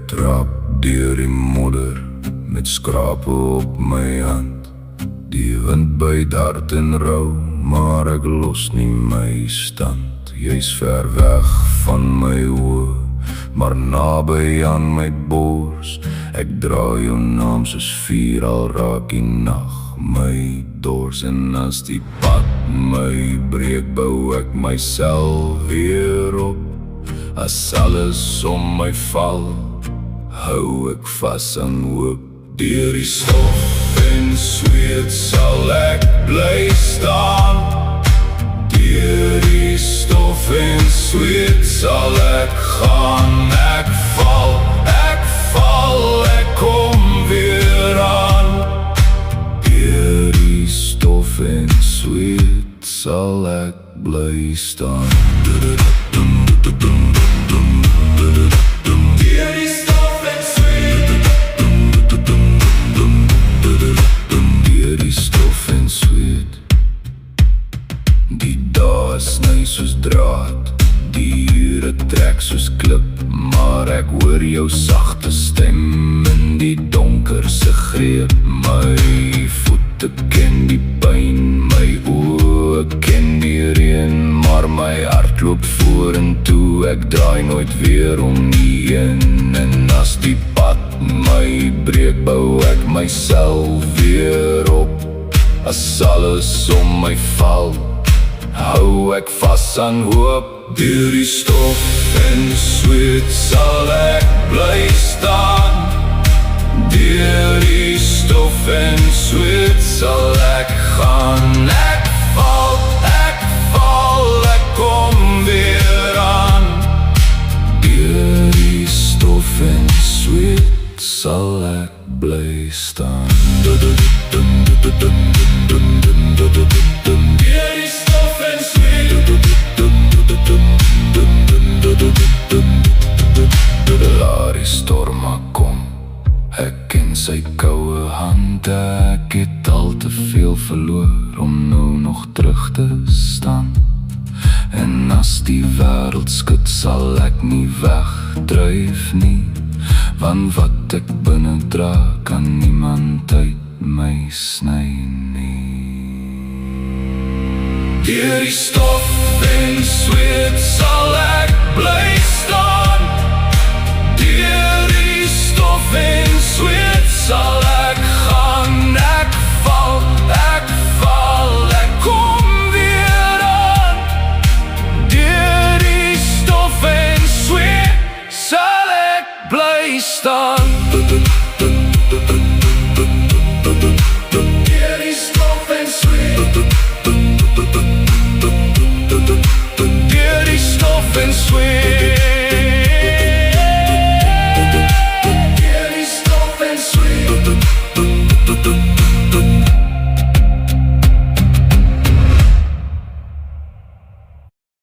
trap deur die modder met skrape op my hand. Die wind byt hard en rou, maar ek los nie my stand. Jy's ver weg van my oë, maar naby aan my bors. Ek dra jou naam soos vuur, al raak die nag my dors. En as die pad my breek, bou ek myself weer op. As alles om my val, hou ek vas aan hoop. Deur die stof en sweet sal ek bly staan. Deur die stof en sweet sal ek gaan. Ek val, ek kom weer aan. Deur die stof en sweet sal ek bly staan. Deur die stof en sweet, deur die stof en sweet. Die dae sny soos draad, die ure trek soos klip, maar ek hoor jou sagte stem in die donkerse greep. My voete ken die pyn, my oë ken die reën, maar my hart loop vorentoe. Ek draai nooit weer om nie heen. En as die pad my breek, bou ek myself weer op. As alles om my val, hou ek vas aan hoop. Deur die stof en sweet sal ek bly staan. Deur die stof en sweet sal ek gaan. Ek val, ek kom weer aan. Deur die stof en sweet sal ek bly staan. Deur die stof en sweet, laat die storme kom, ek ken sy koue hande. Ek het al te veel verloor om nou nog terug te staan. En as die wêreld skud, sal ek nie wegdryf nie, want wat ek binne dra, kan niemand uit my sny nie. Deur die stof en sweet sal ek bly staan. Deur die stof en sweet sal ek gaan. Ek val, ek kom weer aan. Deur die stof en sweet sal ek bly staan.